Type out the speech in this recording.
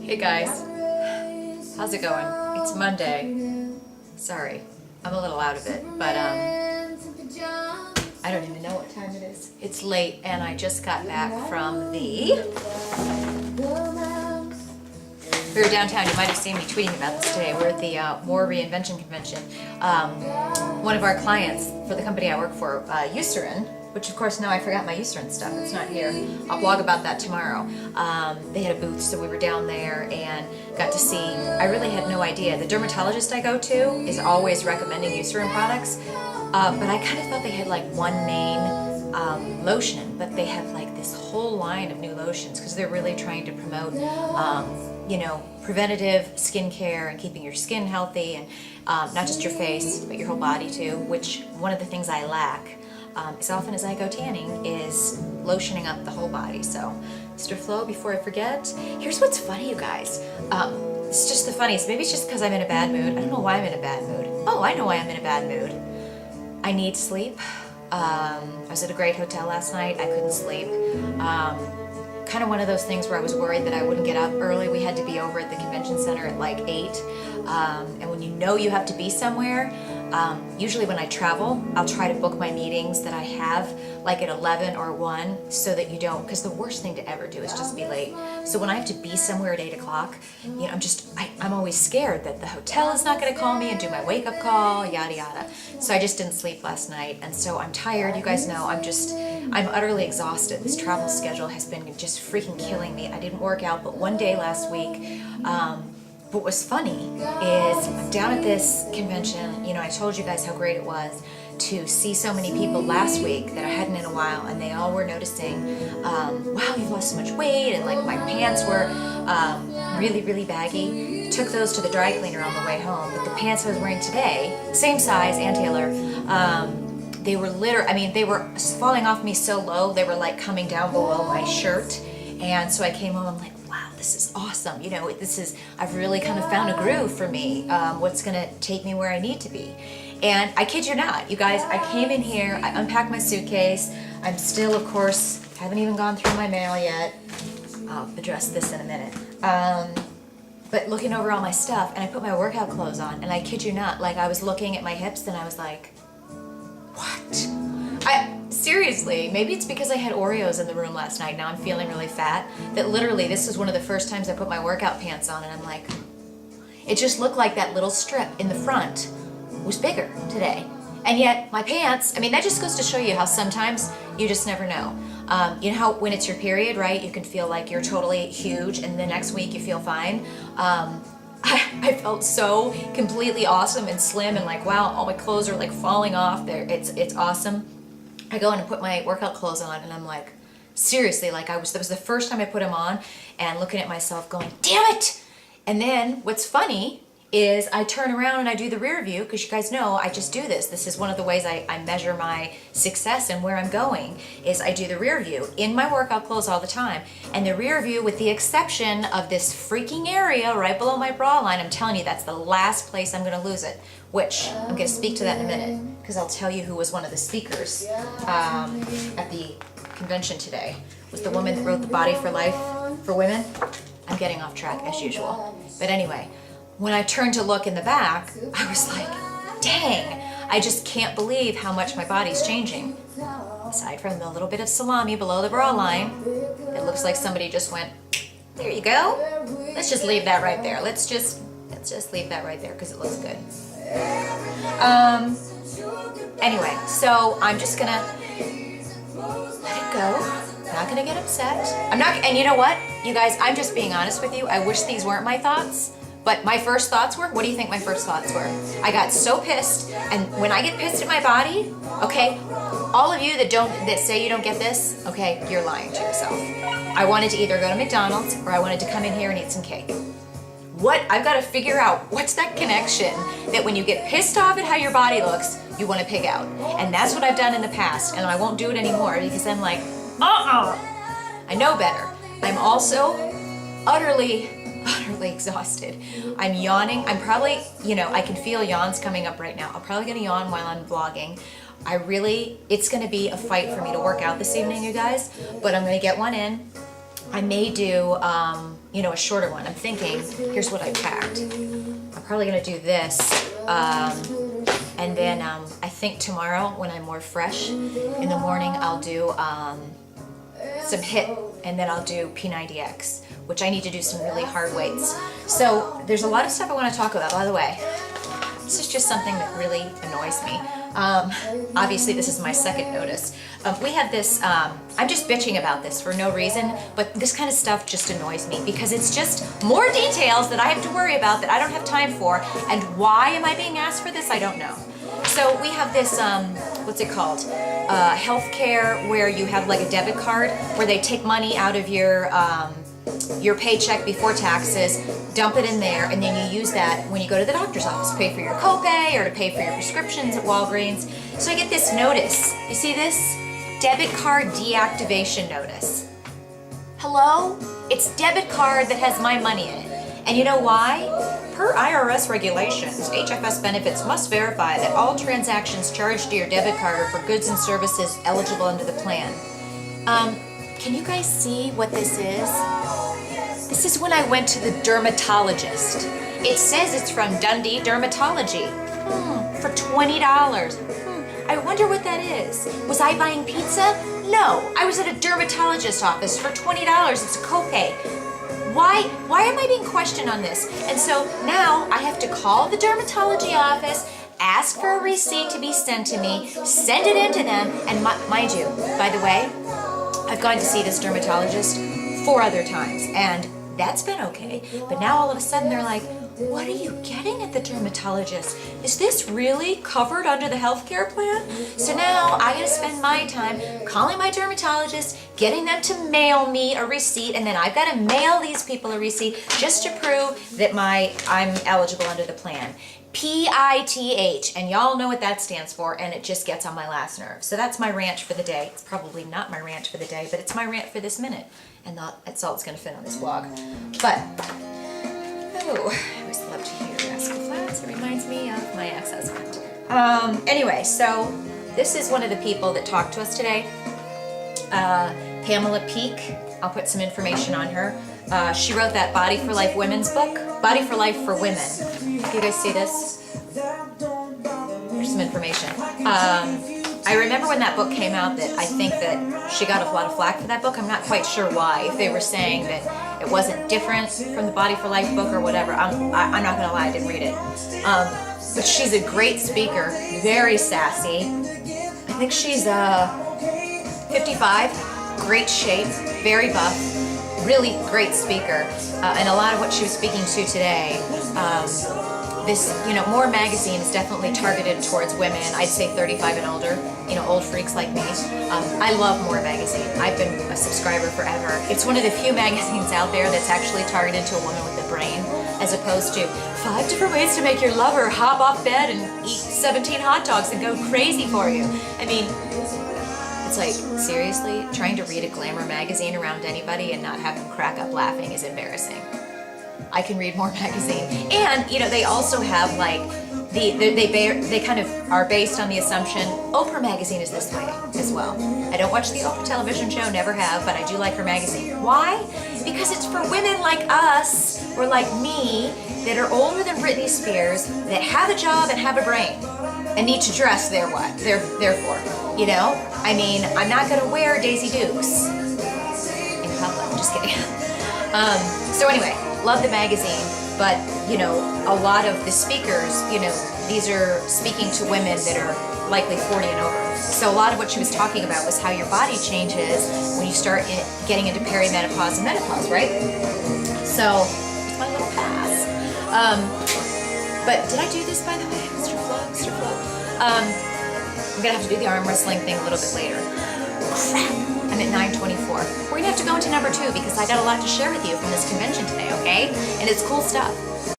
Hey guys, how's it going? It's Monday. Sorry, I'm a little out of it, but I don't even know what time it is. It's late and I just got back from we were downtown. You might have seen me tweeting about this today. We're at the More Reinvention convention. One of our clients for the company I work for, Eucerin, which of course now I forgot my Eucerin stuff. It's not here. I'll blog about that tomorrow. They had a booth, so we were down there and got to see. I really had no idea. The dermatologist I go to is always recommending Eucerin products, but I kind of thought they had like one main lotion, but they have like this whole line of new lotions because they're really trying to promote you know, preventative skincare and keeping your skin healthy, and not just your face, but your whole body too, which one of the things I lack as often as I go tanning is lotioning up the whole body. So, Mr. Flo, before I forget, here's what's funny, you guys. It's just the funniest. Maybe it's just because I'm in a bad mood. I don't know why I'm in a bad mood. Oh, I know why I'm in a bad mood. I need sleep. I was at a great hotel last night. I couldn't sleep. Kind of one of those things where I was worried that I wouldn't get up early. We had to be over at the convention center at like 8. And when you know you have to be somewhere, usually when I travel, I'll try to book my meetings that I have like at 11 or 1 so that you don't, because the worst thing to ever do is just be late. So when I have to be somewhere at 8 o'clock, you know, I'm always scared that the hotel is not going to call me and do my wake up call, yada yada. So I just didn't sleep last night, and so I'm tired. You guys know I'm utterly exhausted. This travel schedule has been just freaking killing me. I didn't work out but one day last week. What was funny is I'm down at this convention. You know, I told you guys how great it was to see so many people last week that I hadn't in a while, and they all were noticing, wow, you've lost so much weight, and like my pants were really, really baggy. Took those to the dry cleaner on the way home, but the pants I was wearing today, same size and tailor, they were they were falling off me so low, they were like coming down below my shirt. And so I came home, I'm like, wow, this is awesome. You know, I've really kind of found a groove for me, what's gonna take me where I need to be. And I kid you not, you guys, I came in here, I unpacked my suitcase. I'm still, of course, haven't even gone through my mail yet. I'll address this in a minute. But looking over all my stuff, and I put my workout clothes on, and I kid you not, like I was looking at my hips and I was like, what? Seriously, maybe it's because I had Oreos in the room last night. Now I'm feeling really fat. That literally, this is one of the first times I put my workout pants on, and I'm like, it just looked like that little strip in the front was bigger today. And yet my pants, I mean, that just goes to show you how sometimes you just never know. You know how when it's your period, right, you can feel like you're totally huge, and the next week you feel fine. I felt so completely awesome and slim, and like, wow, all my clothes are like falling off there. It's awesome. I go in and put my workout clothes on, and I'm like, seriously, like that was the first time I put them on, and looking at myself going, damn it! And then what's funny is I turn around and I do the rear view, because you guys know I just do this. This is one of the ways I measure my success and where I'm going, is I do the rear view in my workout clothes all the time. And the rear view, with the exception of this freaking area right below my bra line, I'm telling you, that's the last place I'm gonna lose it, which I'm gonna speak to that in a minute, because I'll tell you who was one of the speakers at the convention today. Was the woman that wrote The Body for Life for Women. I'm getting off track as usual. But anyway, when I turned to look in the back, I was like, dang, I just can't believe how much my body's changing. Aside from the little bit of salami below the bra line, it looks like somebody just went, there you go. Let's just leave that right there. Let's just leave that right there because it looks good. Anyway, so I'm just gonna let it go. I'm not gonna get upset. And you know what, you guys, I'm just being honest with you. I wish these weren't my thoughts. But my first thoughts were, what do you think my first thoughts were? I got so pissed, and when I get pissed at my body, okay, all of you that say you don't get this, okay, you're lying to yourself. I wanted to either go to McDonald's or I wanted to come in here and eat some cake. I've got to figure out what's that connection that when you get pissed off at how your body looks, you want to pig out. And that's what I've done in the past, and I won't do it anymore because I'm like, I know better. I'm also utterly exhausted. I'm yawning. I'm probably, I can feel yawns coming up right now. I'm probably gonna yawn while I'm vlogging. It's gonna be a fight for me to work out this evening, you guys, but I'm gonna get one in. I may do, a shorter one. I'm thinking, here's what I packed. I'm probably gonna do this, and then I think tomorrow when I'm more fresh in the morning, I'll do some HIIT, and then I'll do P90X, which I need to do some really hard weights. So there's a lot of stuff I want to talk about. By the way, this is just something that really annoys me. Obviously, this is my second notice. We have this, I'm just bitching about this for no reason, but this kind of stuff just annoys me because it's just more details that I have to worry about that I don't have time for. And why am I being asked for this? I don't know. So we have this, what's it called? Healthcare, where you have like a debit card where they take money out of your paycheck before taxes, dump it in there, and then you use that when you go to the doctor's office, pay for your copay or to pay for your prescriptions at Walgreens. So I get this notice. You see this? Debit card deactivation notice. Hello? It's debit card that has my money in it. And you know why? Per IRS regulations, HFS benefits must verify that all transactions charged to your debit card are for goods and services eligible under the plan. Can you guys see what this is? This is when I went to the dermatologist. It says it's from Dundee Dermatology. For $20. I wonder what that is. Was I buying pizza? No, I was at a dermatologist's office for $20. It's a copay. Why am I being questioned on this? And so now I have to call the dermatology office, ask for a receipt to be sent to me, send it in to them, and mind you, by the way, I've gone to see this dermatologist 4 other times, and that's been okay. But now all of a sudden they're like, what are you getting at the dermatologist? Is this really covered under the healthcare plan? So now I gotta spend my time calling my dermatologist, getting them to mail me a receipt, and then I've gotta mail these people a receipt just to prove that I'm eligible under the plan. PITH, and y'all know what that stands for, and it just gets on my last nerve. So that's my rant for the day. It's probably not my rant for the day, but it's my rant for this minute, and that's all it's gonna fit on this blog. But, I always love to hear rascal flats. It reminds me of my ex-husband. Anyway, so this is one of the people that talked to us today, Pamela Peak. I'll put some information on her. She wrote that Body for Life women's book, Body for Life for Women. Can you guys see this? There's some information. I remember when that book came out that I think that she got a lot of flack for that book. I'm not quite sure why. If they were saying that it wasn't different from the Body for Life book or whatever, I'm not gonna lie, I didn't read it. But she's a great speaker, very sassy. I think she's 55, great shape, very buff, really great speaker. And a lot of what she was speaking to today, this, More magazine is definitely targeted towards women, I'd say 35 and older, old freaks like me. I love More magazine. I've been a subscriber forever. It's one of the few magazines out there that's actually targeted to a woman with a brain, as opposed to 5 different ways to make your lover hop off bed and eat 17 hot dogs and go crazy for you. I mean, it's like, seriously, trying to read a glamour magazine around anybody and not have them crack up laughing is embarrassing. I can read More magazine. And, they also have like, they kind of are based on the assumption Oprah magazine is this way as well. I don't watch the Oprah television show, never have, but I do like her magazine. Why? Because it's for women like us, or like me, that are older than Britney Spears, that have a job and have a brain, and need to dress therefore. I mean, I'm not gonna wear Daisy Dukes in public, just kidding. So anyway, love the magazine, but a lot of the speakers, these are speaking to women that are likely 40 and over. So a lot of what she was talking about was how your body changes when you start getting into perimenopause and menopause, right? So, it's my little pass. But did I do this, by the way, Mr. Flo? I'm gonna have to do the arm wrestling thing a little bit later. Crap, I'm at 9:24. We're gonna have to go into number 2 because I got a lot to share with you from this convention today, okay? And it's cool stuff.